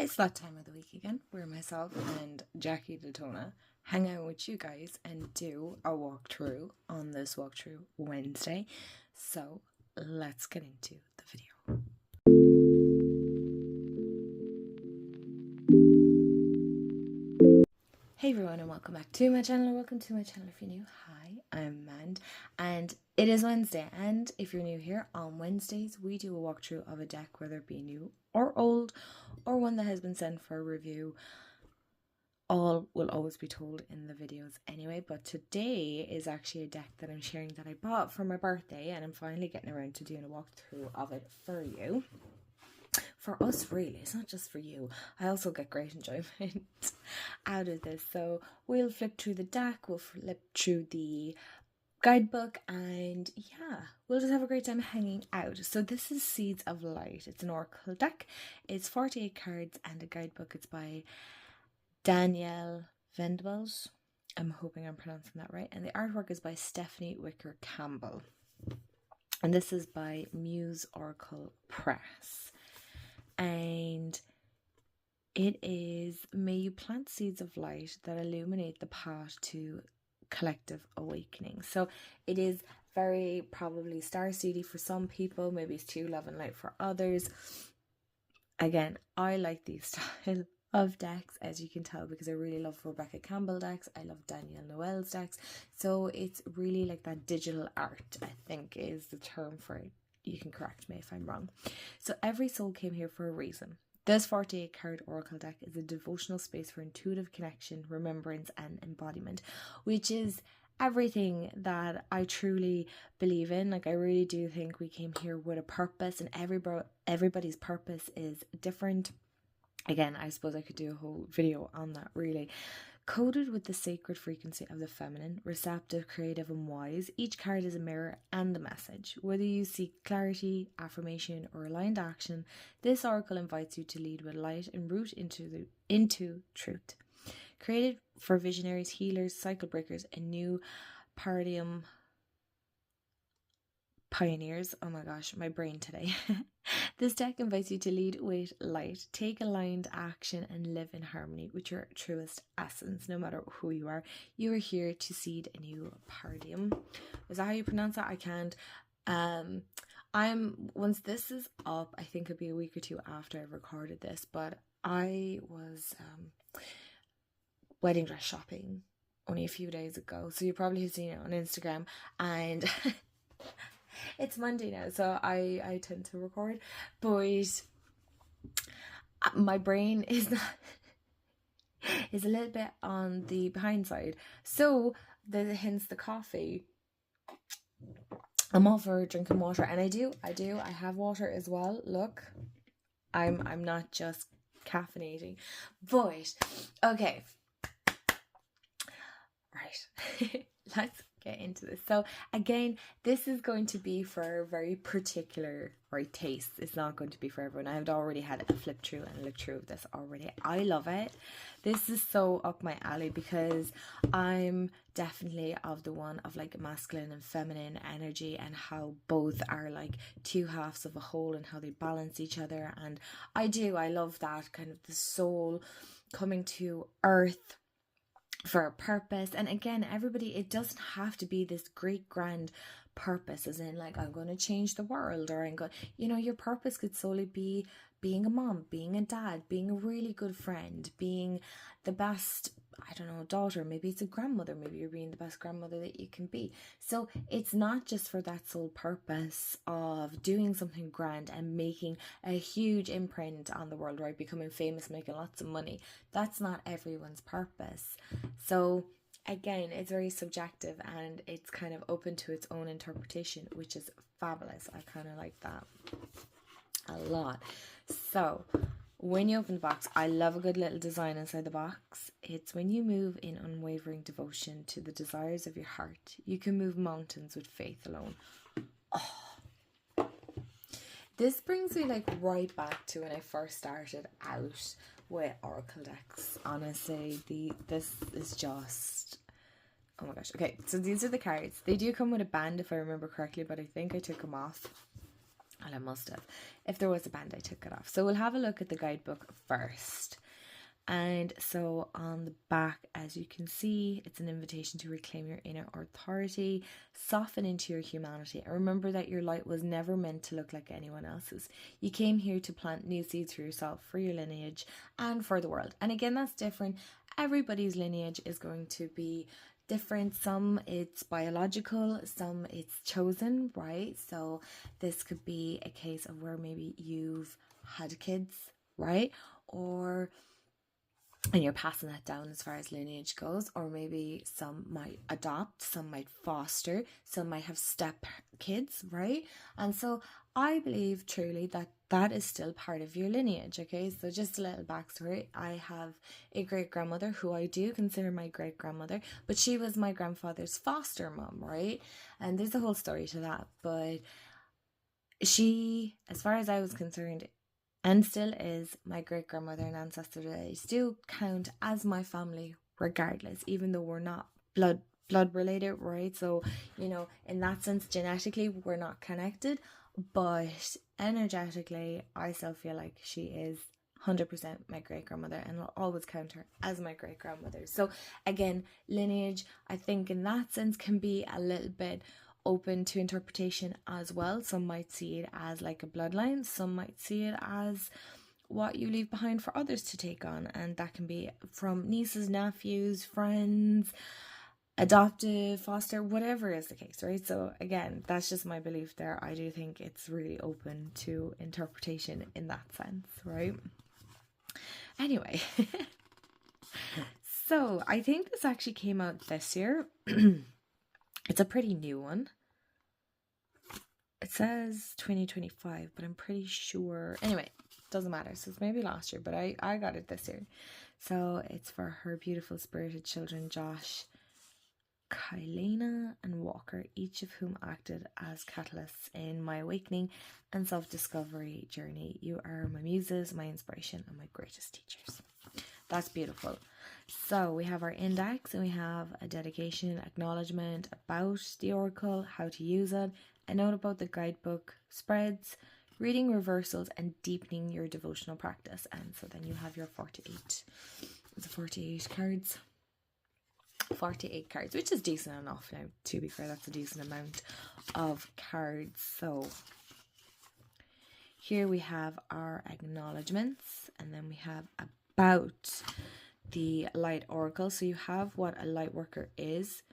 It's that time of the week again where myself and Jackie Daytona hang out with you guys and do a walkthrough on this walkthrough Wednesday. So let's get into the video. Hey everyone, and welcome back to my channel. Welcome to my channel if you're new. Hi, I'm Mand, and it is Wednesday. And if you're new here, on Wednesdays we do a walkthrough of a deck, whether it be new or old, or one that has been sent for a review. All will always be told in the videos anyway, but today is actually a deck that I'm sharing that I bought for my birthday, and I'm finally getting around to doing a walkthrough of it for you. For us, really, it's not just for you. I also get great enjoyment out of this. So we'll flip through the deck, we'll flip through the guidebook, and yeah, we'll just have a great time hanging out. So this is Seeds of Light. It's an oracle deck. It's 48 cards and a guidebook. It's by Danielle Venables. I'm hoping I'm pronouncing that right. And the artwork is by Stephanie Wicker-Campbell. And this is by Muse Oracle Press. And it is, may you plant seeds of light that illuminate the path to collective awakening. So it is very probably starseedy for some people, maybe it's too love and light for others. Again, I like these style of decks, as you can tell, because I really love Rebecca Campbell decks. I love Danielle Noel's decks. So it's really like that digital art, I think is the term for it. You can correct me if I'm wrong. So every soul came here for a reason. This 48 card oracle deck is a devotional space for intuitive connection, remembrance, and embodiment, which is everything that I truly believe in. Like, I really do think we came here with a purpose, and everybody's purpose is different. Again, I suppose I could do a whole video on that, really. Coded with the sacred frequency of the feminine, receptive, creative, and wise, each card is a mirror and a message. Whether you seek clarity, affirmation, or aligned action, this oracle invites you to lead with light and root into truth. Created for visionaries, healers, cycle breakers, and new paradigm pioneers. Oh my gosh, my brain today. This deck invites you to lead with light, take aligned action, and live in harmony with your truest essence. No matter who you are here to seed a new paradigm. Is that how you pronounce that? I can't. Once this is up, I think it'll be a week or two after I've recorded this, but I was wedding dress shopping only a few days ago, so you probably have seen it on Instagram, and it's Monday now, so I tend to record, but my brain is not is a little bit on the behind side. So hence the coffee. I'm all for drinking water, and I have water as well. Look, I'm not just caffeinating, but okay, right. Let's get into this. So again, this is going to be for very particular taste. It's not going to be for everyone. I've already had a flip through and look through of this already. I love it. This is so up my alley because I'm definitely of the one of like masculine and feminine energy, and how both are like two halves of a whole and how they balance each other. And I love that kind of the soul coming to earth for a purpose. And again, everybody, it doesn't have to be this great grand purpose as in like I'm going to change the world, or I'm going, your purpose could solely be being a mom, being a dad, being a really good friend, being the best, I don't know, daughter. Maybe it's a grandmother. Maybe you're being the best grandmother that you can be. So it's not just for that sole purpose of doing something grand and making a huge imprint on the world, right? Becoming famous, making lots of money. That's not everyone's purpose. So again, it's very subjective, and it's kind of open to its own interpretation, which is fabulous. I kind of like that a lot. So when you open the box, I love a good little design inside the box. It's when you move in unwavering devotion to the desires of your heart, you can move mountains with faith alone. Oh, this brings me like right back to when I first started out with oracle decks. Honestly, this is just, oh my gosh. Okay, so these are the cards. They do come with a band if I remember correctly, but I think I took them off. Well, I must have. If there was a band, I took it off. So we'll have a look at the guidebook first. And so on the back, as you can see, it's an invitation to reclaim your inner authority, soften into your humanity, and remember that your light was never meant to look like anyone else's. You came here to plant new seeds for yourself, for your lineage, and for the world. And again, that's different. Everybody's lineage is going to be different. Some it's biological, some it's chosen, right? So this could be a case of where maybe you've had kids, right? And you're passing that down as far as lineage goes, or maybe some might adopt, some might foster, some might have step kids, right? And so I believe truly that that is still part of your lineage. Okay, so just a little backstory. I have a great grandmother who I do consider my great grandmother, but she was my grandfather's foster mom, right? And there's a whole story to that, but she, as far as I was concerned, and still is, my great grandmother and ancestor today still count as my family regardless, even though we're not blood related, right? So, you know, in that sense, genetically we're not connected, but energetically I still feel like she is 100% my great grandmother, and I'll always count her as my great grandmother. So again, lineage, I think in that sense can be a little bit open to interpretation as well. Some might see it as like a bloodline, some might see it as what you leave behind for others to take on, and that can be from nieces, nephews, friends, adoptive, foster, whatever is the case, right? So again, that's just my belief there. I do think it's really open to interpretation in that sense, right? Anyway, so I think this actually came out this year. It's a pretty new one. It says 2025, but I'm pretty sure. Anyway, doesn't matter. So it's maybe last year, but I got it this year. So it's for her beautiful spirited children, Josh, Kylena, and Walker, each of whom acted as catalysts in my awakening and self-discovery journey. You are my muses, my inspiration, and my greatest teachers. That's beautiful. So we have our index, and we have a dedication, acknowledgement about the oracle, how to use it, a note about the guidebook, spreads, reading reversals, and deepening your devotional practice. And so then you have your 48. It's 48 cards. 48 cards, which is decent enough. Now, to be fair, that's a decent amount of cards. So here we have our acknowledgements, and then we have about the light oracle. So you have what a light worker is: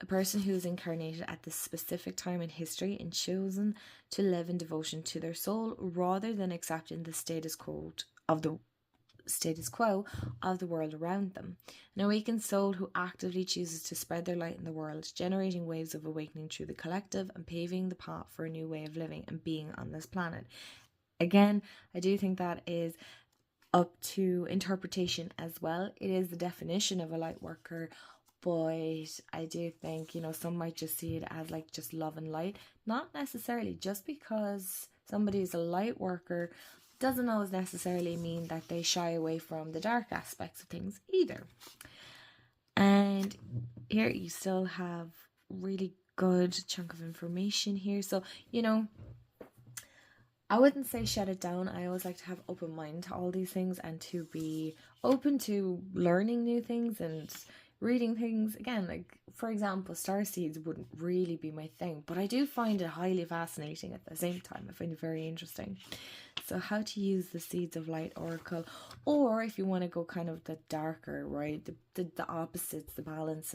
a person who is incarnated at this specific time in history and chosen to live in devotion to their soul rather than accepting the status quo of the world around them. An awakened soul who actively chooses to spread their light in the world, generating waves of awakening through the collective and paving the path for a new way of living and being on this planet. Again, I do think that is up to interpretation as well. It is the definition of a light worker, but I do think, you know, some might just see it as like just love and light. Not necessarily. Just because somebody is a light worker doesn't always necessarily mean that they shy away from the dark aspects of things either. And here you still have really good chunk of information here. So, you know, I wouldn't say shut it down. I always like to have open mind to all these things and to be open to learning new things and reading things. Again, like for example, star seeds wouldn't really be my thing, but I do find it highly fascinating at the same time. I find it very interesting. So how to use the Seeds of Light Oracle, or if you want to go kind of the darker, right, the opposites, the balance,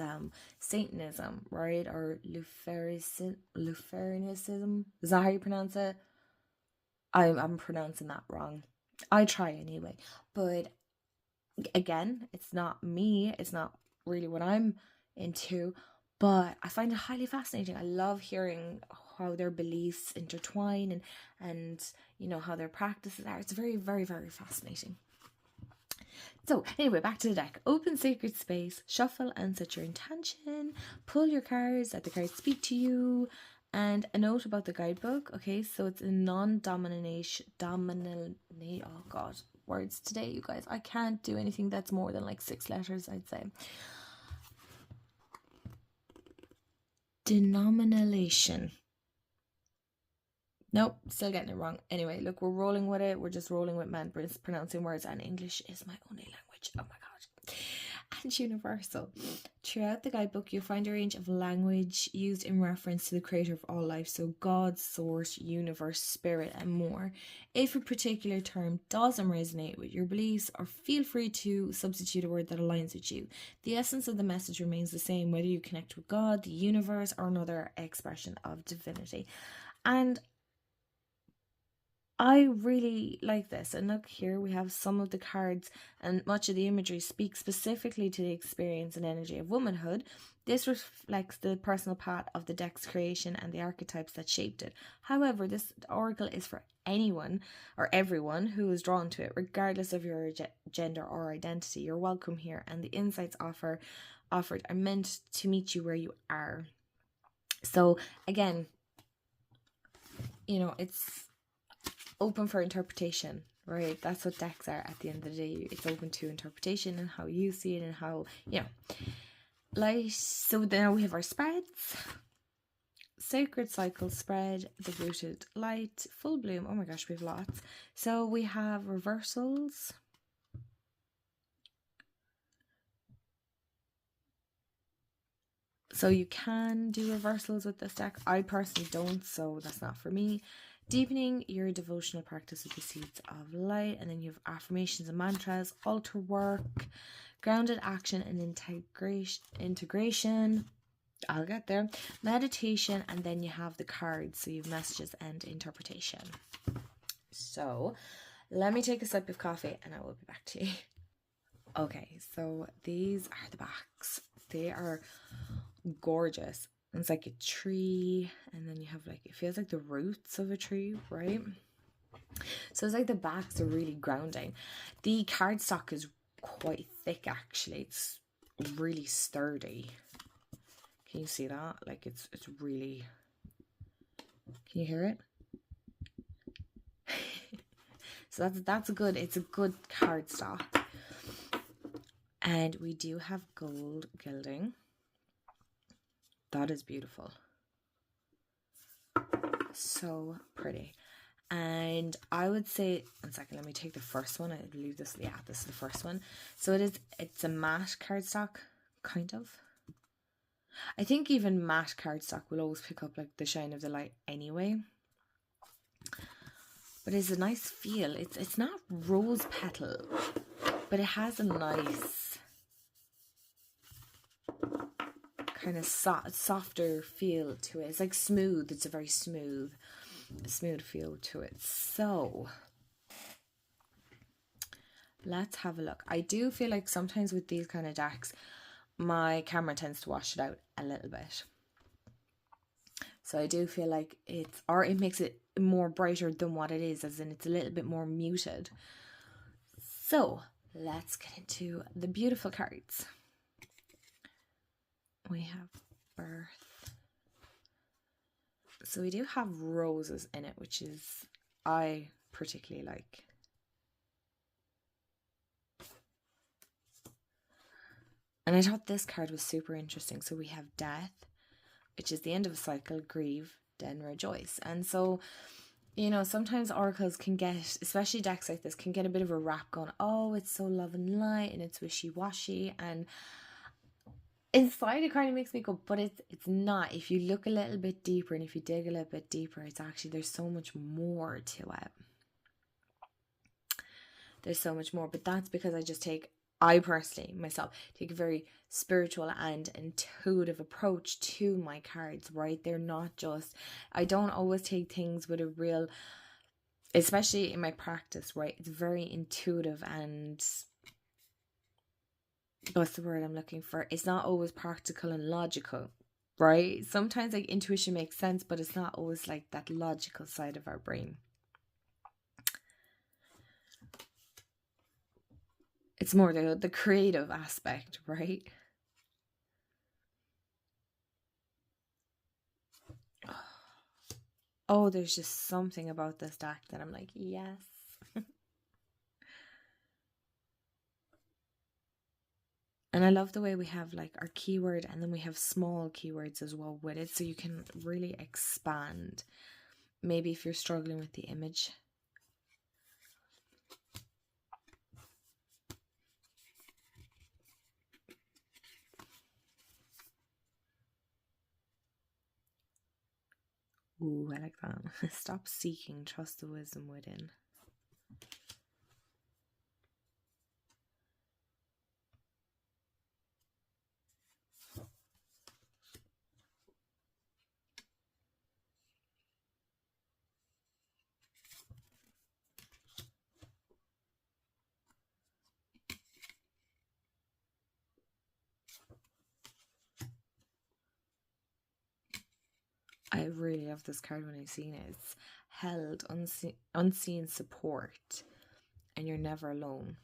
Satanism, right, or Luciferianism. Is that how you pronounce it? I'm pronouncing that wrong. I try anyway. But again, it's not me. It's not really what I'm into. But I find it highly fascinating. I love hearing how their beliefs intertwine and you know, how their practices are. It's very, very, very fascinating. So anyway, back to the deck. Open sacred space, shuffle and set your intention. Pull your cards, let the cards speak to you. And a note about the guidebook. Okay, so it's a non-domination, oh god, words today, you guys. I can't do anything that's more than like 6 letters, I'd say. Denomination. Nope, still getting it wrong. Anyway, look, we're rolling with it. We're just rolling with man pronouncing words, and English is my only language. Oh my god. And universal. Throughout the guidebook, you'll find a range of language used in reference to the creator of all life, so God, source, universe, spirit, and more. If a particular term doesn't resonate with your beliefs, or feel free to substitute a word that aligns with you. The essence of the message remains the same, whether you connect with God, the universe, or another expression of divinity. And I really like this. And look, here we have some of the cards, and much of the imagery speaks specifically to the experience and energy of womanhood. This reflects the personal path of the deck's creation and the archetypes that shaped it. However, this oracle is for anyone or everyone who is drawn to it, regardless of your gender or identity. You're welcome here, and the insights offered are meant to meet you where you are. So again, it's open for interpretation, right? That's what decks are at the end of the day. It's open to interpretation and how you see it and how, light. So now we have our spreads. Sacred cycle spread, the rooted light, full bloom. Oh my gosh, we have lots. So we have reversals. So you can do reversals with this deck. I personally don't, so that's not for me. Deepening your devotional practice with the seeds of light. And then you have affirmations and mantras, altar work, grounded action and integration. I'll get there. Meditation, and then you have the cards. So you have messages and interpretation. So let me take a sip of coffee and I will be back to you. Okay, so these are the backs. They are gorgeous. It's like a tree, and then you have it feels like the roots of a tree, right? So it's like the backs are really grounding. The cardstock is quite thick, actually. It's really sturdy. Can you see that? It's really, can you hear it? So that's a good, it's a good cardstock. And we do have gold gilding. That is beautiful. So pretty. And I would say, 1 second, let me take the first one. I believe this is the first one. So it's a matte cardstock, kind of. I think even matte cardstock will always pick up the shine of the light anyway. But it's a nice feel. It's not rose petal, but it has a nice kind of softer feel to it. It's like smooth. It's a very smooth feel to it. So let's have a look. I do feel like sometimes with these kind of decks, my camera tends to wash it out a little bit. So I do feel like it makes it more brighter than what it is, as in it's a little bit more muted. So let's get into the beautiful cards. We have birth. So we do have roses in it, which is I particularly like. And I thought this card was super interesting. So we have death, which is the end of a cycle, grieve, then rejoice. And so, sometimes oracles can get, especially decks like this, can get a bit of a rap going, oh, it's so love and light and it's wishy-washy. And inside it kind of makes me go, but it's not. If you look a little bit deeper and if you dig a little bit deeper, it's actually, there's so much more to it. There's so much more, but that's because I personally, myself, take a very spiritual and intuitive approach to my cards, right? They're not just, I don't always take things with a real, especially in my practice, right? It's very intuitive and, what's the word I'm looking for? It's not always practical and logical, right? Sometimes intuition makes sense, but it's not always that logical side of our brain. It's more the creative aspect, right? Oh, there's just something about this deck that I'm like, yes. And I love the way we have our keyword, and then we have small keywords as well with it, so you can really expand maybe if you're struggling with the image. Ooh, I like that. Stop seeking, trust the wisdom within. I really love this card when I've seen it. It's held, unseen support, and you're never alone.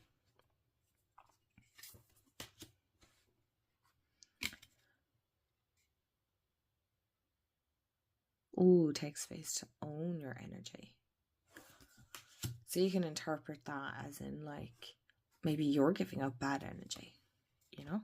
Ooh, take space to own your energy. So you can interpret that as in, like, maybe you're giving out bad energy, you know?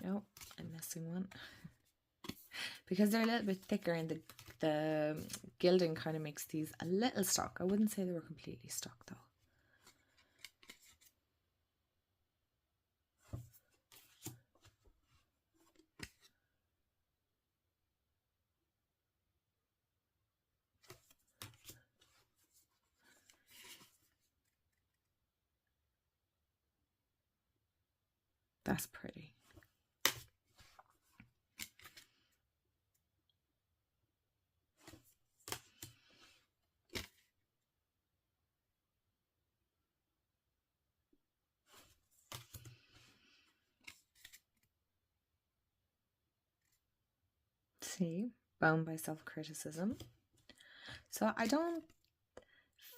Oh, I'm missing one. Because they're a little bit thicker and the gilding kind of makes these a little stuck. I wouldn't say they were completely stuck though. That's pretty. See, bound by self-criticism. So I don't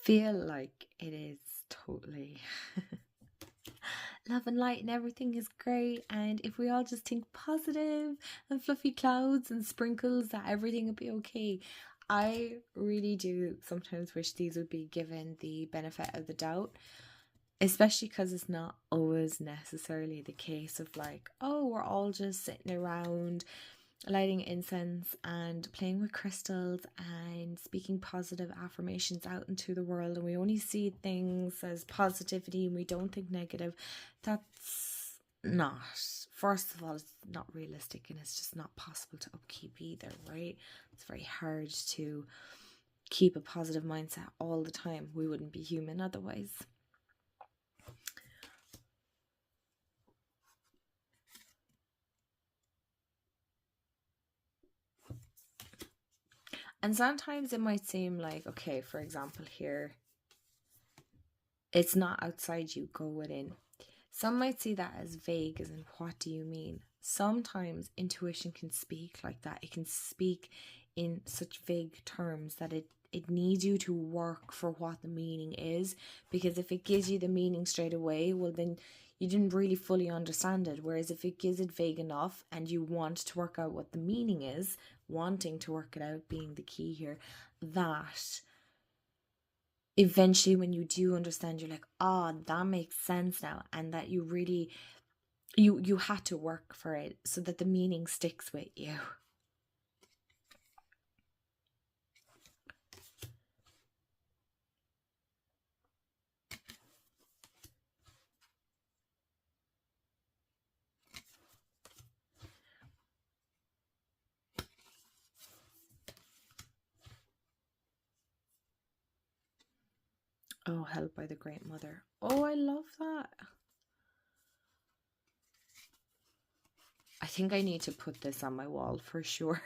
feel like it is totally love and light and everything is great, and if we all just think positive and fluffy clouds and sprinkles, that everything will be okay. I really do sometimes wish these would be given the benefit of the doubt, especially because it's not always necessarily the case of like, oh, we're all just sitting around lighting incense and playing with crystals and speaking positive affirmations out into the world, and we only see things as positivity and we don't think negative. That's not, first of all, it's not realistic, and it's just not possible to upkeep either, right? It's very hard to keep a positive mindset all the time. We wouldn't be human otherwise. And sometimes it might seem like, okay, for example here, it's not outside you, go within. Some might see that as vague, as in, what do you mean? Sometimes intuition can speak like that. It can speak in such vague terms that it needs you to work for what the meaning is. Because if it gives you the meaning straight away, well, then you didn't really fully understand it. Whereas if it gives it vague enough and you want to work out what the meaning is, wanting to work it out being the key here, that eventually when you do understand, you're like, oh, that makes sense now. And that you really, you had to work for it so that the meaning sticks with you. Oh, held by the Great Mother. Oh, I love that. I think I need to put this on my wall for sure.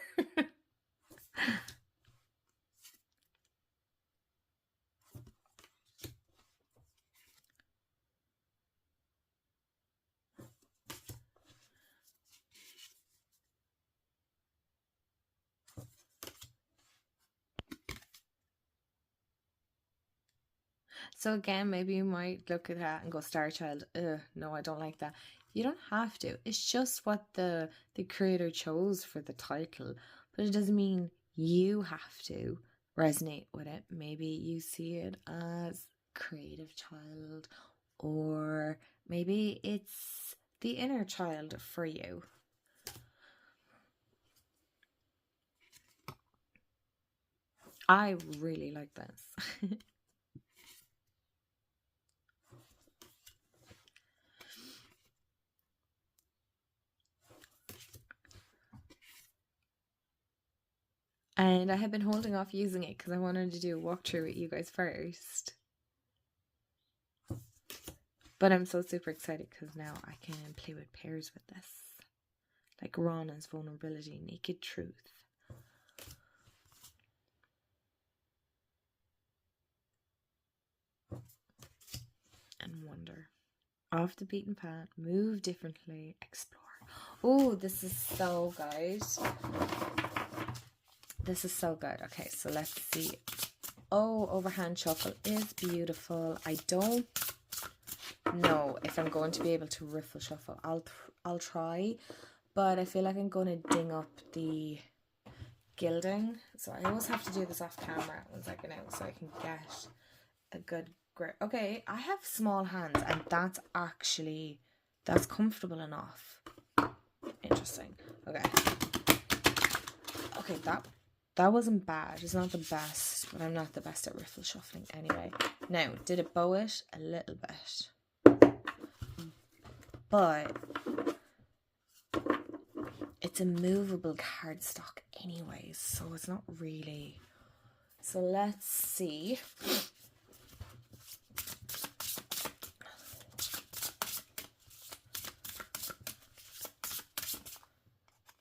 So again, maybe you might look at that and go, Star Child, no, I don't like that. You don't have to. It's just what the creator chose for the title. but it doesn't mean you have to resonate with it. Maybe you see it as creative child, or maybe it's the inner child for you. I really like this. And I had been holding off using it because I wanted to do a walkthrough with you guys first. But I'm so super excited because now I can play with pairs with this. Like Rana's vulnerability, naked truth. And wonder. Off the beaten path, move differently, explore. Oh, this is so good. This is so good. Okay, so let's see. Oh, overhand shuffle is beautiful. I don't know if I'm going to be able to riffle shuffle. I'll try, but I feel like I'm going to ding up the gilding. So I always have to do this off camera one second out so I can get a good grip. Okay, I have small hands, and that's comfortable enough. Interesting. Okay. Okay, that wasn't bad. It's not the best, but I'm not the best at riffle shuffling anyway. Now, did it bow it? A little bit. But it's a movable cardstock anyways, so it's not really. So let's see.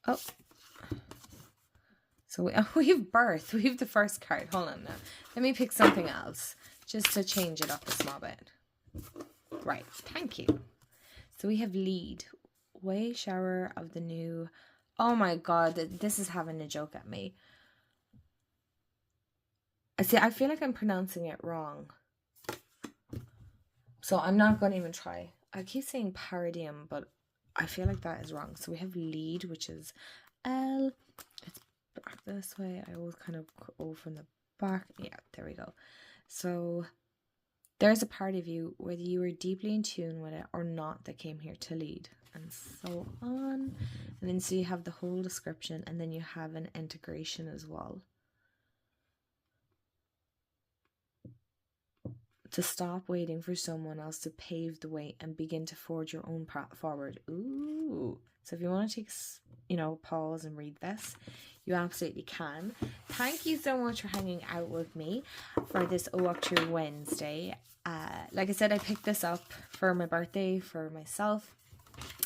Oh. So we have birth. We have the first card. Hold on now. Let me pick something else just to change it up a small bit. Right. Thank you. So we have lead. Way shower of the new. Oh my god. This is having a joke at me. I feel like I'm pronouncing it wrong. So I'm not going to even try. I keep saying paradigm, but I feel like that is wrong. So we have lead, which is L. It's back this way. I always kind of go from the back. Yeah, there we go. So there's a part of you, whether you were deeply in tune with it or not, that came here to lead, and so on. And then so you have the whole description, and then you have an integration as well. To stop waiting for someone else to pave the way and begin to forge your own path forward. Ooh. So if you want to take, pause and read this, you absolutely can. Thank you so much for hanging out with me for this Walkthrough Wednesday. Like I said, I picked this up for my birthday for myself.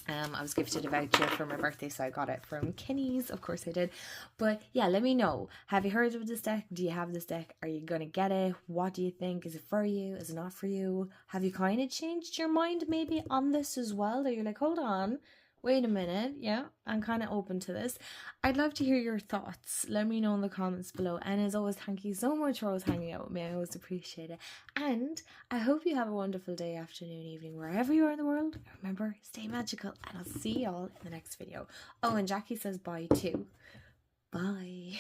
I was gifted a voucher for my birthday, so I got it from Kinney's. Of course I did. But yeah, let me know. Have you heard of this deck? Do you have this deck? Are you going to get it? What do you think? Is it for you? Is it not for you? Have you kind of changed your mind maybe on this as well? That you're like, hold on, wait a minute. Yeah, I'm kind of open to this. I'd love to hear your thoughts. Let me know in the comments below. And as always, thank you so much for always hanging out with me. I always appreciate it. And I hope you have a wonderful day, afternoon, evening, wherever you are in the world. Remember, stay magical. And I'll see y'all in the next video. Oh, and Jackie says bye too. Bye.